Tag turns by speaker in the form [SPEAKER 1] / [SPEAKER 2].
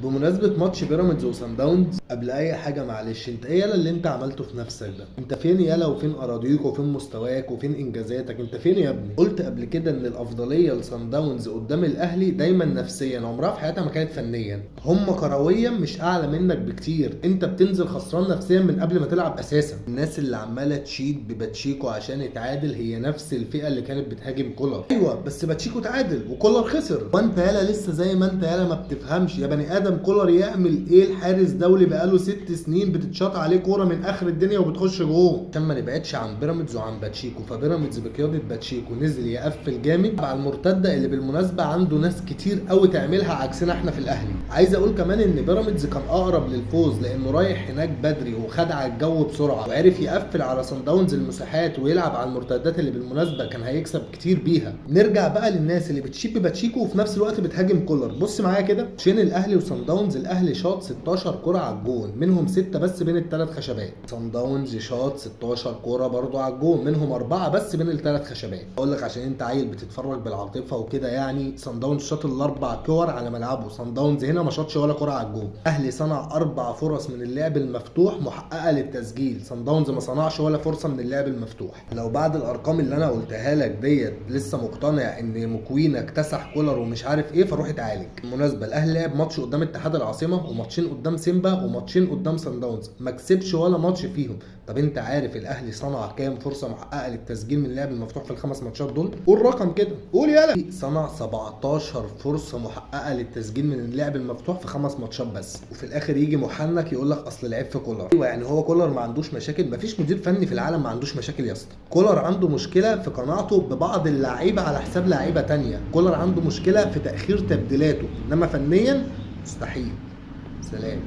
[SPEAKER 1] بمناسبة ماتش بيراميدز وصن داونز، قبل اي حاجة معلش، انت ايه يالا اللي انت عملته في نفسك ده؟ انت فين يالا؟ وفين اراضيك؟ وفين مستواك؟ وفين انجازاتك؟ انت فين يا ابني؟ قلت قبل كده ان الافضلية لصن داونز قدام الاهلي دايما نفسيا، عمرها في حياتها ما كانت فنيا. هم كرويا مش اعلى منك بكتير، انت بتنزل خسران نفسيا من قبل ما تلعب اساسا. الناس اللي عمالة تشيد بباتشيكو عشان يتعادل هي نفس الفئة اللي كانت بتهاجم كولر. ايوه بس باتشيكو تعادل وكولر خسر، وانت يالا لسه زي ما انت يالا ما بتفهمش يا بني ادم. كولر يعمل ايه؟ الحارس دولي بقاله 6 سنين بتتشاط عليه كوره من اخر الدنيا وبتخش جوه. عشان ما نبعدش عن بيراميدز وعن باتشيكو، فبيراميدز بقياده باتشيكو نزل يقفل جامد على المرتده، اللي بالمناسبه عنده ناس كتير قوي تعملها عكسنا احنا في الاهلي. عايز اقول كمان ان بيراميدز كان اقرب للفوز لانه رايح هناك بدري وخد على الجو بسرعه، وعرف يقفل على صن داونز المساحات ويلعب على المرتدات اللي بالمناسبه كان هيكسب كتير بيها. نرجع بقى للناس اللي بتشيب باتشيكو وفي نفس الوقت بتهاجم كولر. بص معايا كده، شين الاهلي وصن داونز، الاهلي شاط 16 كرة على الجون، منهم 6 بس بين الثلاث خشبات. صن داونز شاط 16 كرة برضه على الجون، منهم 4 بس بين الثلاث خشبات. اقول لك عشان انت عيل بتتفرج بالعاطفه وكده، يعني صن داونز شاط الاربع كور على ملعبه. صن داونز هنا ما شاطش ولا كرة على الجون. الاهلي صنع 4 فرص من اللعب المفتوح محققه للتسجيل، صن داونز ما صنعش ولا فرصه من اللعب المفتوح. لو بعد الارقام اللي انا قلتها لك ديت لسه مقتنع ان مكوينه اكتسح كولر ومش عارف ايه، فروح اتعالج. بالمناسبه الاهلي لعب ماتش قدام اتحاد العاصمه، وماتشين قدام سيمبا، وماتشين قدام صن داونز، ما كسبش ولا ماتش فيهم. طب انت عارف الاهلي صنع كام فرصه محققه للتسجيل من اللعب المفتوح في ال5 ماتشات دول؟ قول رقم كده، قول يلا. صنع 17 فرصه محققه للتسجيل من اللعب المفتوح في 5 ماتشات بس، وفي الاخر يجي محنك يقول لك اصل العيب في كولر. ايوه يعني هو كولر ما عندوش مشاكل؟ مفيش مدير فني في العالم ما عندوش مشاكل يا اسطى. كولر عنده مشكله في قناعته ببعض اللعيبه على حساب لعيبه تانية. كولر عنده مشكله في تاخير تبديلاته، انما فنيا مستحيل. سلام.